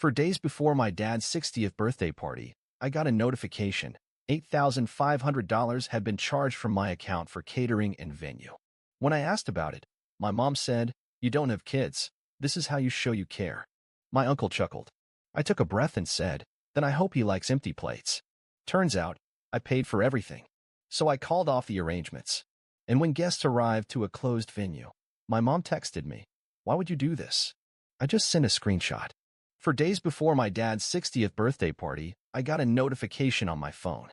For days before my dad's 60th birthday party, I got a notification. $8,500 had been charged from my account for catering and venue. When I asked about it, my mom said, "You don't have kids. This is how you show you care." My uncle chuckled. I took a breath and said, "Then I hope he likes empty plates." Turns out, I paid for everything. So I called off the arrangements. And when guests arrived to a closed venue, my mom texted me, "Why would you do this?" I just sent a screenshot. For days before my dad's 60th birthday party, I got a notification on my phone.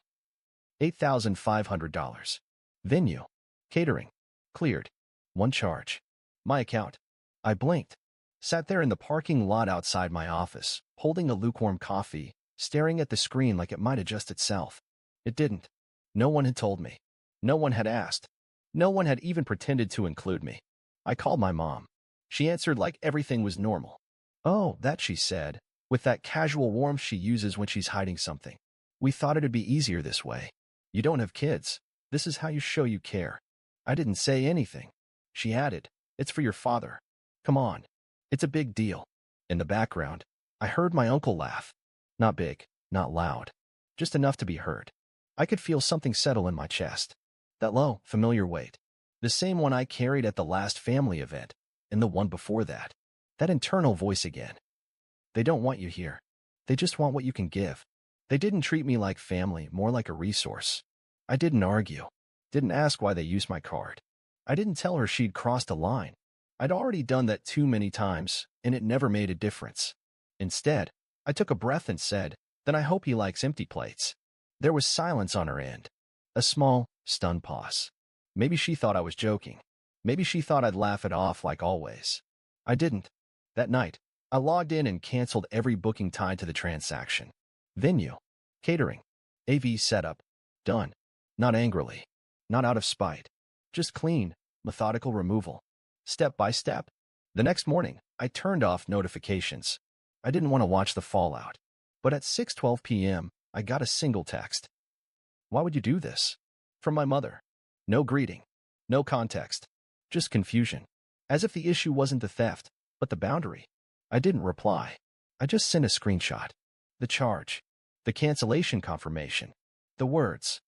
$8,500. Venue. Catering. Cleared. One charge. My account. I blinked. Sat there in the parking lot outside my office, holding a lukewarm coffee, staring at the screen like it might adjust itself. It didn't. No one had told me. No one had asked. No one had even pretended to include me. I called my mom. She answered like everything was normal. "Oh, that," she said, with that casual warmth she uses when she's hiding something. "We thought it'd be easier this way. You don't have kids. This is how you show you care." I didn't say anything. She added, "It's for your father. Come on. It's a big deal." In the background, I heard my uncle laugh. Not big, not loud, just enough to be heard. I could feel something settle in my chest. That low, familiar weight. The same one I carried at the last family event, and the one before that. That internal voice again. They don't want you here. They just want what you can give. They didn't treat me like family, more like a resource. I didn't argue. Didn't ask why they used my card. I didn't tell her she'd crossed a line. I'd already done that too many times, and it never made a difference. Instead, I took a breath and said, "Then I hope he likes empty plates." There was silence on her end. A small, stunned pause. Maybe she thought I was joking. Maybe she thought I'd laugh it off like always. I didn't. That night, I logged in and canceled every booking tied to the transaction. Venue. Catering. AV setup. Done. Not angrily. Not out of spite. Just clean, methodical removal. Step by step. The next morning, I turned off notifications. I didn't want to watch the fallout. But at 6:12 p.m., I got a single text. "Why would you do this?" From my mother. No greeting. No context. Just confusion. As if the issue wasn't the theft, but the boundary. I didn't reply. I just sent a screenshot. The charge. The cancellation confirmation. The words.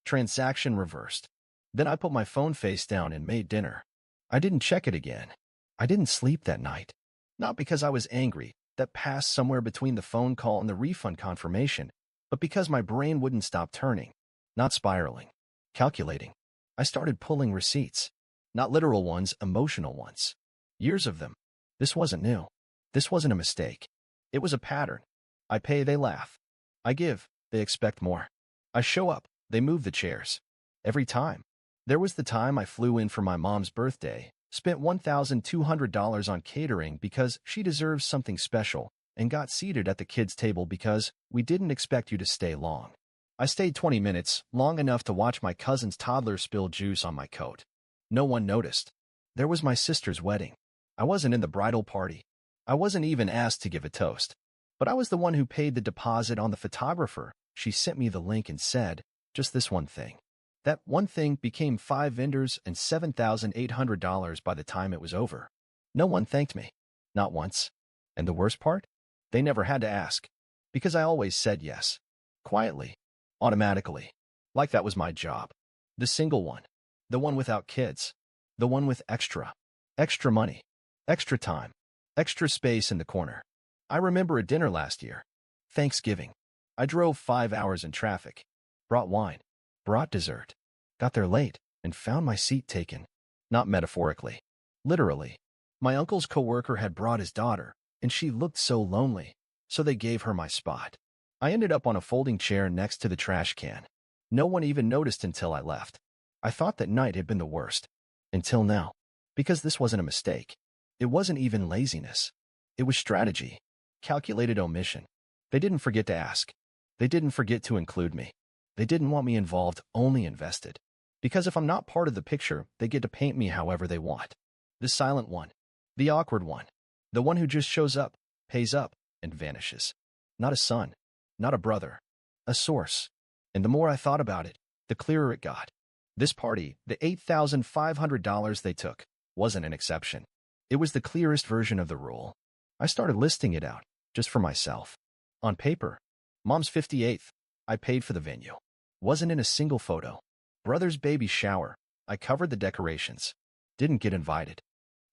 Transaction reversed. Then I put my phone face down and made dinner. I didn't check it again. I didn't sleep that night. Not because I was angry, that passed somewhere between the phone call and the refund confirmation, but because my brain wouldn't stop turning. Not spiraling. Calculating. I started pulling receipts. Not literal ones, emotional ones. Years of them. This wasn't new. This wasn't a mistake. It was a pattern. I pay, they laugh. I give, they expect more. I show up, they move the chairs. Every time. There was the time I flew in for my mom's birthday, spent $1,200 on catering because she deserves something special, and got seated at the kids' table because we didn't expect you to stay long. I stayed 20 minutes, long enough to watch my cousin's toddler spill juice on my coat. No one noticed. There was my sister's wedding. I wasn't in the bridal party. I wasn't even asked to give a toast. But I was the one who paid the deposit on the photographer. She sent me the link and said, "Just this one thing." That one thing became 5 vendors and $7,800 by the time it was over. No one thanked me. Not once. And the worst part? They never had to ask. Because I always said yes. Quietly. Automatically. Like that was my job. The single one. The one without kids. The one with extra. Extra money. Extra time. Extra space in the corner. I remember a dinner last year. Thanksgiving. I drove 5 hours in traffic. Brought wine. Brought dessert. Got there late and found my seat taken. Not metaphorically. Literally. My uncle's coworker had brought his daughter, and she looked so lonely, so they gave her my spot. I ended up on a folding chair next to the trash can. No one even noticed until I left. I thought that night had been the worst. Until now. Because this wasn't a mistake. It wasn't even laziness. It was strategy. Calculated omission. They didn't forget to ask. They didn't forget to include me. They didn't want me involved, only invested. Because if I'm not part of the picture, they get to paint me however they want. The silent one. The awkward one. The one who just shows up, pays up, and vanishes. Not a son. Not a brother. A source. And the more I thought about it, the clearer it got. This party, the $8,500 they took, wasn't an exception. It was the clearest version of the rule. I started listing it out. just for myself. On paper, mom's 58th. I paid for the venue. Wasn't in a single photo. Brother's baby shower. I covered the decorations. Didn't get invited.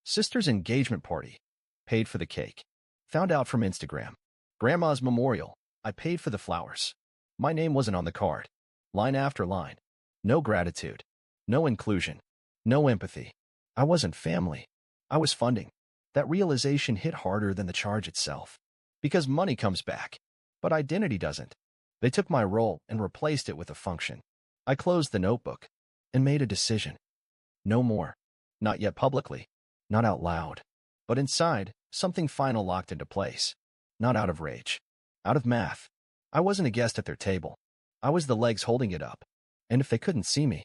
Sister's engagement party. Paid for the cake. Found out from Instagram. Grandma's memorial. I paid for the flowers. My name wasn't on the card. Line after line. No gratitude. No inclusion. No empathy. I wasn't family. I was funding. That realization hit harder than the charge itself. Because money comes back. But identity doesn't. They took my role and replaced it with a function. I closed the notebook and made a decision. No more. Not yet publicly. Not out loud. But inside, something final locked into place. Not out of rage. Out of math. I wasn't a guest at their table. I was the legs holding it up. And if they couldn't see me,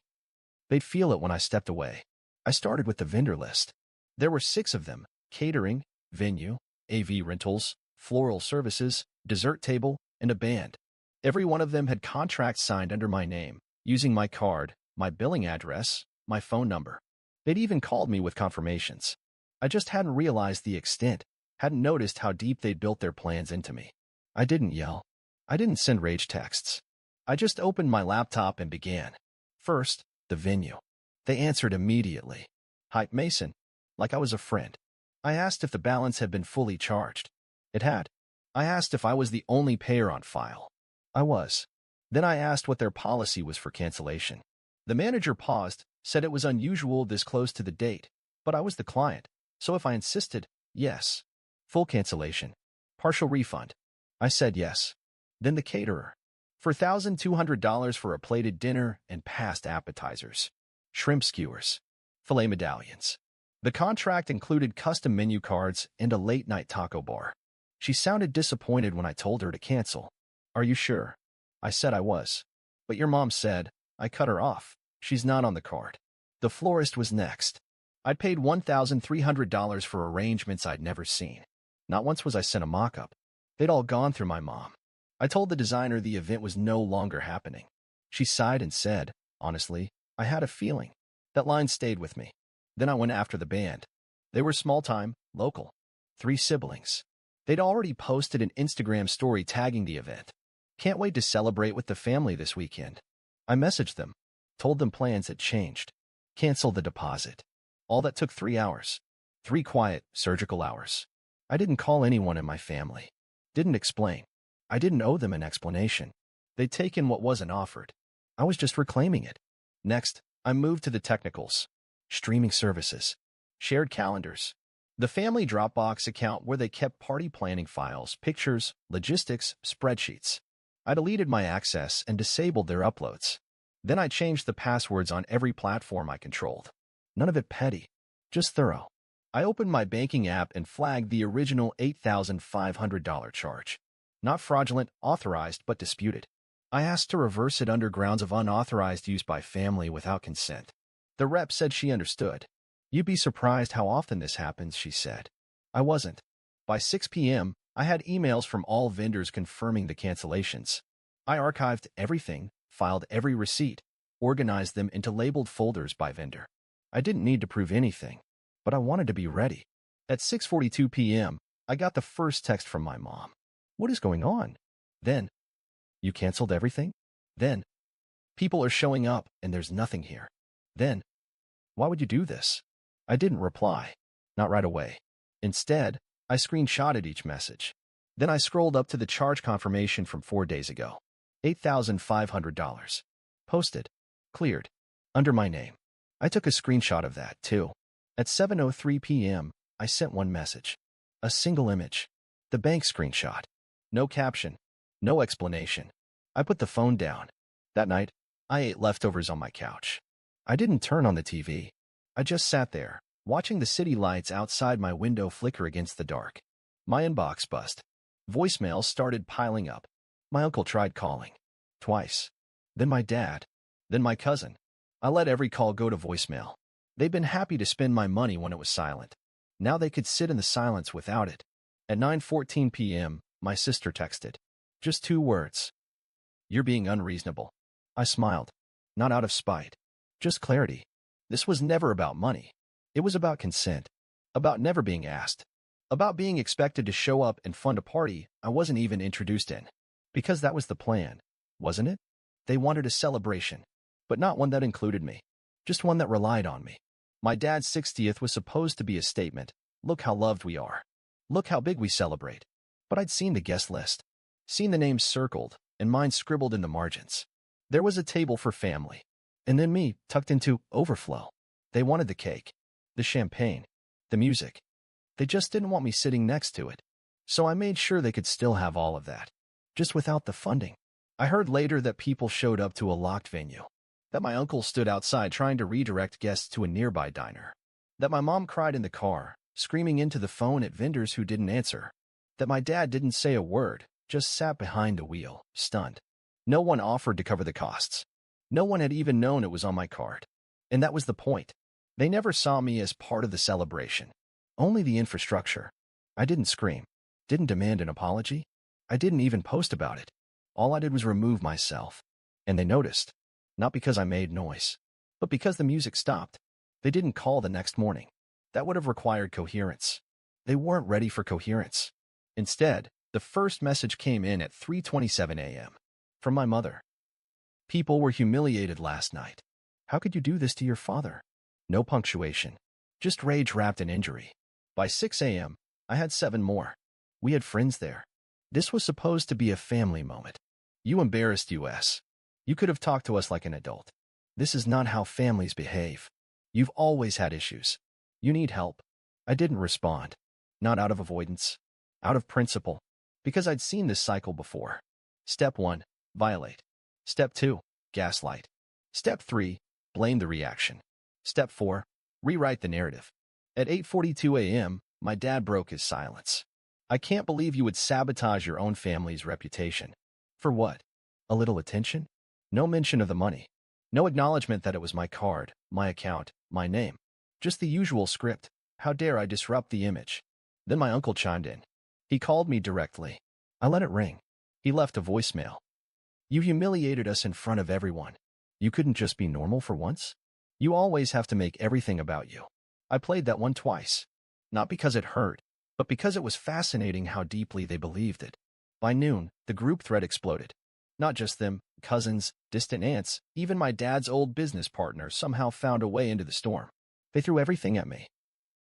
they'd feel it when I stepped away. I started with the vendor list. There were 6 of them: catering, venue, AV rentals, floral services, dessert table, and a band. Every one of them had contracts signed under my name, using my card, my billing address, my phone number. They'd even called me with confirmations. I just hadn't realized the extent, hadn't noticed how deep they'd built their plans into me. I didn't yell. I didn't send rage texts. I just opened my laptop and began. First, the venue. They answered immediately. Hype Mason. Like I was a friend. I asked if the balance had been fully charged. It had. I asked if I was the only payer on file. I was. Then I asked what their policy was for cancellation. The manager paused, said it was unusual this close to the date, but I was the client, so if I insisted, yes. Full cancellation. Partial refund. I said yes. Then the caterer. For $1,200 for a plated dinner and past appetizers. Shrimp skewers. Filet medallions. The contract included custom menu cards and a late-night taco bar. She sounded disappointed when I told her to cancel. Are you sure? I said I was. But your mom said. I cut her off. She's not on the card. The florist was next. I'd paid $1,300 for arrangements I'd never seen. Not once was I sent a mock-up. They'd all gone through my mom. I told the designer the event was no longer happening. She sighed and said, honestly, I had a feeling. That line stayed with me. Then I went after the band. They were small-time, local. 3 siblings. They'd already posted an Instagram story tagging the event. Can't wait to celebrate with the family this weekend. I messaged them. Told them plans had changed. Cancel the deposit. All that took 3 hours. 3 quiet, surgical hours. I didn't call anyone in my family. Didn't explain. I didn't owe them an explanation. They'd taken what wasn't offered. I was just reclaiming it. Next, I moved to the technicals. Streaming services. Shared calendars. The family Dropbox account where they kept party planning files, pictures, logistics, spreadsheets. I deleted my access and disabled their uploads. Then I changed the passwords on every platform I controlled. None of it petty. Just thorough. I opened my banking app and flagged the original $8,500 charge. Not fraudulent, authorized, but disputed. I asked to reverse it under grounds of unauthorized use by family without consent. The rep said she understood. You'd be surprised how often this happens, she said. I wasn't. By 6 p.m., I had emails from all vendors confirming the cancellations. I archived everything, filed every receipt, organized them into labeled folders by vendor. I didn't need to prove anything, but I wanted to be ready. At 6:42 p.m., I got the first text from my mom. What is going on? Then, you canceled everything? Then, people are showing up and there's nothing here. Then, why would you do this? I didn't reply. Not right away. Instead, I screenshotted each message. Then I scrolled up to the charge confirmation from 4 days ago. $8,500. Posted. Cleared. Under my name. I took a screenshot of that, too. At 7:03 p.m., I sent one message. A single image. The bank screenshot. No caption. No explanation. I put the phone down. That night, I ate leftovers on my couch. I didn't turn on the TV. I just sat there, watching the city lights outside my window flicker against the dark. My inbox buzzed. Voicemails started piling up. My uncle tried calling. Twice. Then my dad. Then my cousin. I let every call go to voicemail. They'd been happy to spend my money when it was silent. Now they could sit in the silence without it. At 9:14 p.m., my sister texted. Just 2 words. You're being unreasonable. I smiled. Not out of spite. Just clarity. This was never about money. It was about consent. About never being asked. About being expected to show up and fund a party I wasn't even introduced in. Because that was the plan, wasn't it? They wanted a celebration, but not one that included me. Just one that relied on me. My dad's 60th was supposed to be a statement. Look how loved we are. Look how big we celebrate. But I'd seen the guest list. Seen the names circled, and mine scribbled in the margins. There was a table for family. And then me, tucked into overflow. They wanted the cake, the champagne, the music. They just didn't want me sitting next to it. So I made sure they could still have all of that, just without the funding. I heard later that people showed up to a locked venue, that my uncle stood outside trying to redirect guests to a nearby diner, that my mom cried in the car, screaming into the phone at vendors who didn't answer, that my dad didn't say a word, just sat behind the wheel, stunned. No one offered to cover the costs. No one had even known it was on my card. And that was the point. They never saw me as part of the celebration. Only the infrastructure. I didn't scream. Didn't demand an apology. I didn't even post about it. All I did was remove myself. And they noticed. Not because I made noise, but because the music stopped. They didn't call the next morning. That would have required coherence. They weren't ready for coherence. Instead, the first message came in at 3:27 a.m. from my mother. People were humiliated last night. How could you do this to your father? No punctuation. Just rage wrapped in injury. By 6 a.m., I had 7 more. We had friends there. This was supposed to be a family moment. You embarrassed us. You could have talked to us like an adult. This is not how families behave. You've always had issues. You need help. I didn't respond. Not out of avoidance. Out of principle. Because I'd seen this cycle before. Step 1. Violate. Step 2. Gaslight. Step 3. Blame the reaction. Step 4. Rewrite the narrative. At 8:42 a.m., my dad broke his silence. I can't believe you would sabotage your own family's reputation. For what? A little attention? No mention of the money. No acknowledgement that it was my card, my account, my name. Just the usual script. How dare I disrupt the image? Then my uncle chimed in. He called me directly. I let it ring. He left a voicemail. You humiliated us in front of everyone. You couldn't just be normal for once? You always have to make everything about you. I played that one twice. Not because it hurt, but because it was fascinating how deeply they believed it. By noon, the group thread exploded. Not just them, cousins, distant aunts, even my dad's old business partner somehow found a way into the storm. They threw everything at me.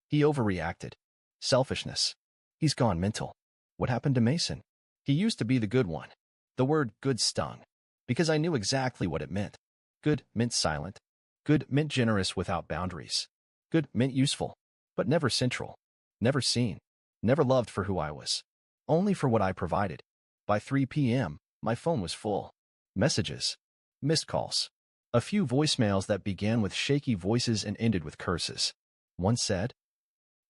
He overreacted. Selfishness. He's gone mental. What happened to Mason? He used to be the good one. The word good stung, because I knew exactly what it meant. Good meant silent. Good meant generous without boundaries. Good meant useful, but never central. Never seen. Never loved for who I was. Only for what I provided. By 3 p.m., my phone was full. Messages. Missed calls. A few voicemails that began with shaky voices and ended with curses. One said,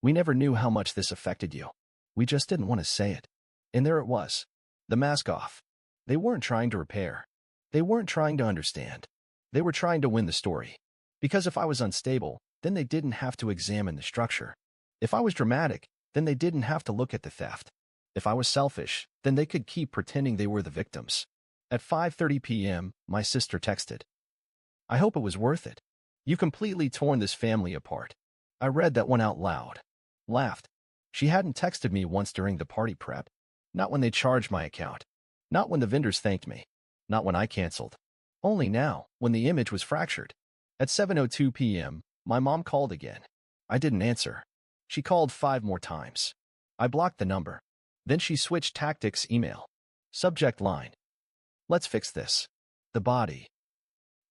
"We never knew how much this affected you. We just didn't want to say it." And there it was. The mask off. They weren't trying to repair. They weren't trying to understand. They were trying to win the story. Because if I was unstable, then they didn't have to examine the structure. If I was dramatic, then they didn't have to look at the theft. If I was selfish, then they could keep pretending they were the victims. At 5:30 p.m., my sister texted. I hope it was worth it. You completely torn this family apart. I read that one out loud. Laughed. She hadn't texted me once during the party prep. Not when they charged my account. Not when the vendors thanked me. Not when I canceled. Only now, when the image was fractured. At 7:02 p.m., my mom called again. I didn't answer. She called 5 more times. I blocked the number. Then she switched tactics. Email. Subject line. Let's fix this. The body.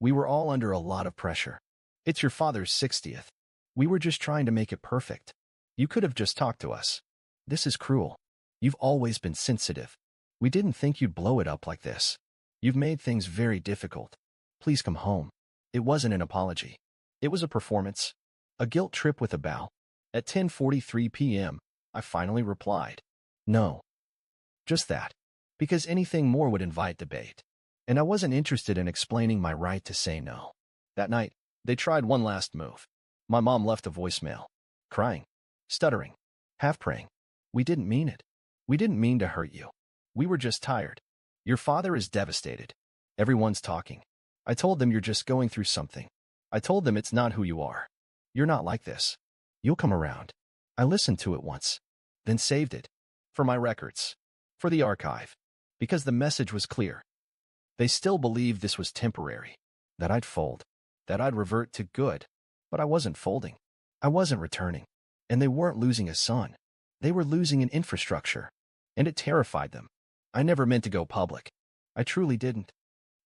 We were all under a lot of pressure. It's your father's 60th. We were just trying to make it perfect. You could have just talked to us. This is cruel. You've always been sensitive. We didn't think you'd blow it up like this. You've made things very difficult. Please come home. It wasn't an apology. It was a performance. A guilt trip with a bow. At 10:43 p.m., I finally replied. No. Just that. Because anything more would invite debate. And I wasn't interested in explaining my right to say no. That night, they tried one last move. My mom left a voicemail. Crying. Stuttering. Half praying. We didn't mean it. We didn't mean to hurt you. We were just tired. Your father is devastated. Everyone's talking. I told them you're just going through something. I told them it's not who you are. You're not like this. You'll come around. I listened to it once. then saved it. For my records. For the archive. Because the message was clear. They still believed this was temporary. That I'd fold. That I'd revert to good. But I wasn't folding. I wasn't returning. And they weren't losing a son. They were losing an infrastructure. And it terrified them. I never meant to go public. I truly didn't.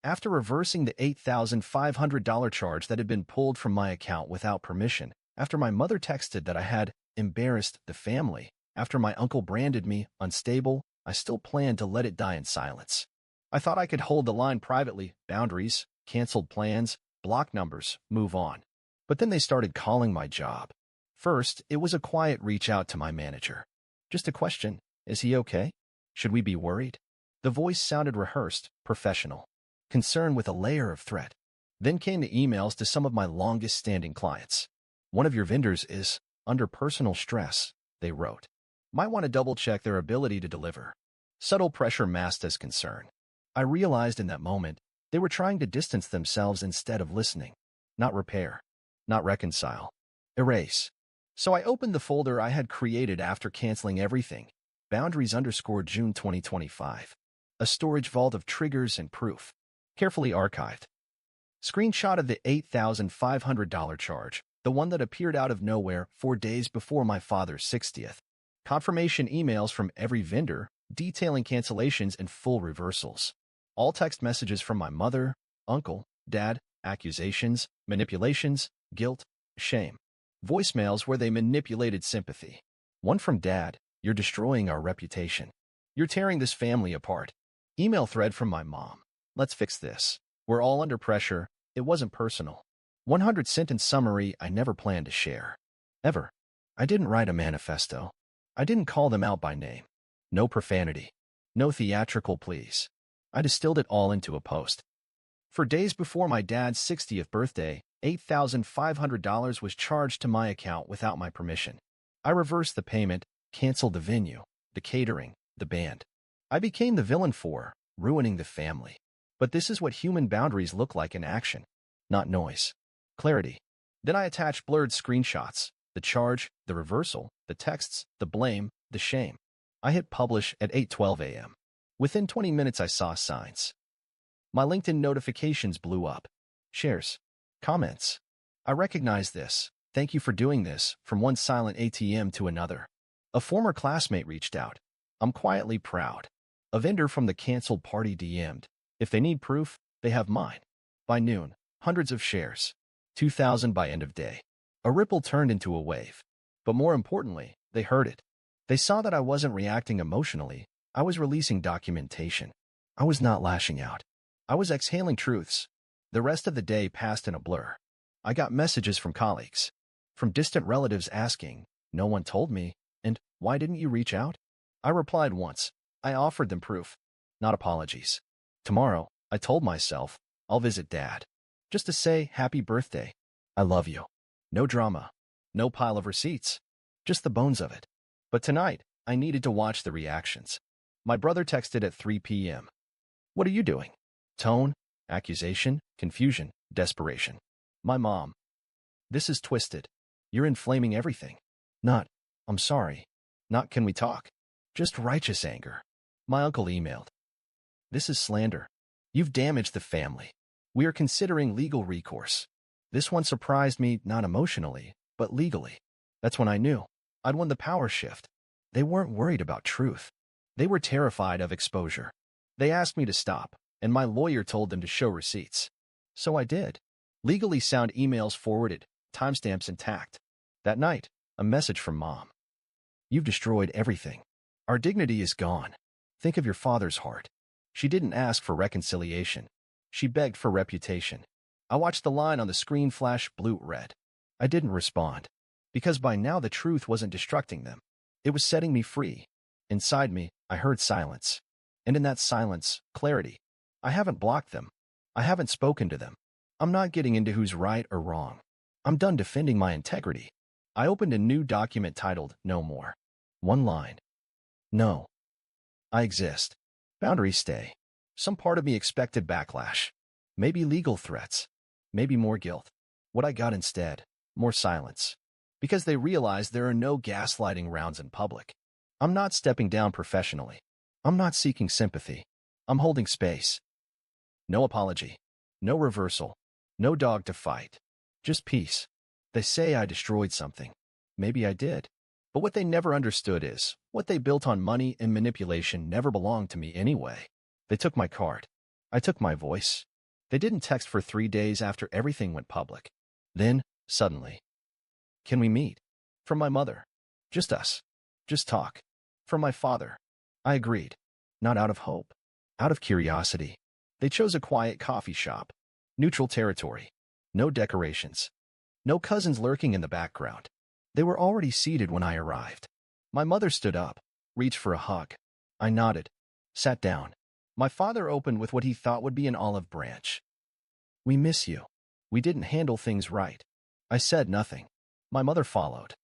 After reversing the $8,500 charge that had been pulled from my account without permission, after my mother texted that I had embarrassed the family, after my uncle branded me unstable, I still planned to let it die in silence. I thought I could hold the line privately, boundaries, canceled plans, block numbers, move on. But then they started calling my job. First, it was a quiet reach out to my manager. Just a question, is he okay? Should we be worried? The voice sounded rehearsed, professional, concerned with a layer of threat. Then came the emails to some of my longest-standing clients. One of your vendors is under personal stress, they wrote. Might want to double-check their ability to deliver. Subtle pressure masked as concern. I realized in that moment they were trying to distance themselves instead of listening. Not repair. Not reconcile. Erase. So I opened the folder I had created after canceling everything. Boundaries_June 2025. A storage vault of triggers and proof. Carefully archived. Screenshot of the $8,500 charge, the one that appeared out of nowhere 4 days before my father's 60th. Confirmation emails from every vendor, detailing cancellations and full reversals. All text messages from my mother, uncle, dad, accusations, manipulations, guilt, shame. Voicemails where they manipulated sympathy. One from dad, you're destroying our reputation. You're tearing this family apart. Email thread from my mom. Let's fix this. We're all under pressure. It wasn't personal. 100-sentence summary I never planned to share. Ever. I didn't write a manifesto. I didn't call them out by name. No profanity. No theatrical pleas. I distilled it all into a post. For days before my dad's 60th birthday, $8,500 was charged to my account without my permission. I reversed the payment, canceled the venue, the catering, the band. I became the villain for ruining the family. But this is what human boundaries look like in action. Not noise. Clarity. Then I attached blurred screenshots, the charge, the reversal, the texts, the blame, the shame. I hit publish at 8:12 a.m. Within 20 minutes I saw signs. My LinkedIn notifications blew up. Shares. Comments. I recognize this. Thank you for doing this, from one silent ATM to another. A former classmate reached out. I'm quietly proud. A vendor from the canceled party DM'd. If they need proof, they have mine. By noon, hundreds of shares. 2,000 by end of day. A ripple turned into a wave. But more importantly, they heard it. They saw that I wasn't reacting emotionally. I was releasing documentation. I was not lashing out. I was exhaling truths. The rest of the day passed in a blur. I got messages from colleagues, from distant relatives asking, no one told me, and why didn't you reach out? I replied once. I offered them proof, not apologies. Tomorrow, I told myself, I'll visit Dad. Just to say happy birthday. I love you. No drama. No pile of receipts. Just the bones of it. But tonight, I needed to watch the reactions. My brother texted at 3 p.m. What are you doing? Tone, accusation, confusion, desperation. My mom. This is twisted. You're inflaming everything. Not, I'm sorry. Not, can we talk? Just righteous anger. My uncle emailed. This is slander. You've damaged the family. We are considering legal recourse. This one surprised me, not emotionally, but legally. That's when I knew. I'd won the power shift. They weren't worried about truth. They were terrified of exposure. They asked me to stop, and my lawyer told them to show receipts. So I did. Legally sound emails forwarded, timestamps intact. That night, a message from Mom. You've destroyed everything. Our dignity is gone. Think of your father's heart. She didn't ask for reconciliation. She begged for reputation. I watched the line on the screen flash blue-red. I didn't respond, because by now the truth wasn't destructing them. It was setting me free. Inside me, I heard silence. And in that silence, clarity. I haven't blocked them. I haven't spoken to them. I'm not getting into who's right or wrong. I'm done defending my integrity. I opened a new document titled No More. One line. No. I exist. Boundaries stay. Some part of me expected backlash. Maybe legal threats. Maybe more guilt. What I got instead, more silence. Because they realized there are no gaslighting rounds in public. I'm not stepping down professionally. I'm not seeking sympathy. I'm holding space. No apology. No reversal. No dog to fight. Just peace. They say I destroyed something. Maybe I did. But what they never understood is, what they built on money and manipulation never belonged to me anyway. They took my card. I took my voice. They didn't text for 3 days after everything went public. Then, suddenly, can we meet? From my mother. Just us. Just talk. From my father. I agreed. Not out of hope. Out of curiosity. They chose a quiet coffee shop. Neutral territory. No decorations. No cousins lurking in the background. They were already seated when I arrived. My mother stood up, reached for a hug. I nodded, sat down. My father opened with what he thought would be an olive branch. We miss you. We didn't handle things right. I said nothing. My mother followed.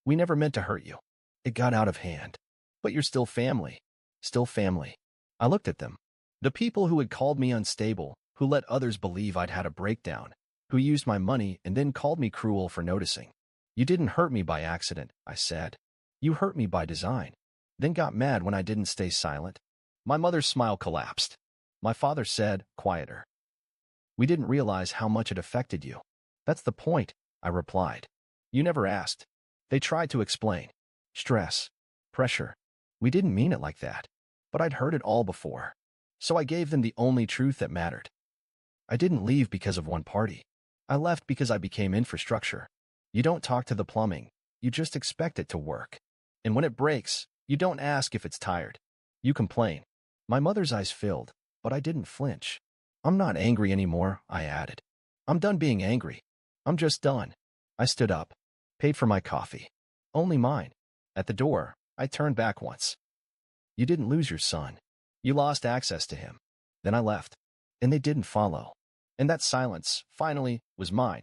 We never meant to hurt you. It got out of hand. But you're still family. Still family. I looked at them. The people who had called me unstable, who let others believe I'd had a breakdown, who used my money and then called me cruel for noticing. You didn't hurt me by accident, I said. You hurt me by design. Then got mad when I didn't stay silent. My mother's smile collapsed. My father said, quieter. We didn't realize how much it affected you. That's the point, I replied. You never asked. They tried to explain. Stress. Pressure. We didn't mean it like that. But I'd heard it all before. So I gave them the only truth that mattered. I didn't leave because of one party. I left because I became infrastructure. You don't talk to the plumbing. You just expect it to work. And when it breaks, you don't ask if it's tired. You complain. My mother's eyes filled, but I didn't flinch. I'm not angry anymore, I added. I'm done being angry. I'm just done. I stood up, paid for my coffee. Only mine. At the door, I turned back once. You didn't lose your son. You lost access to him. Then I left. And they didn't follow. And that silence, finally, was mine.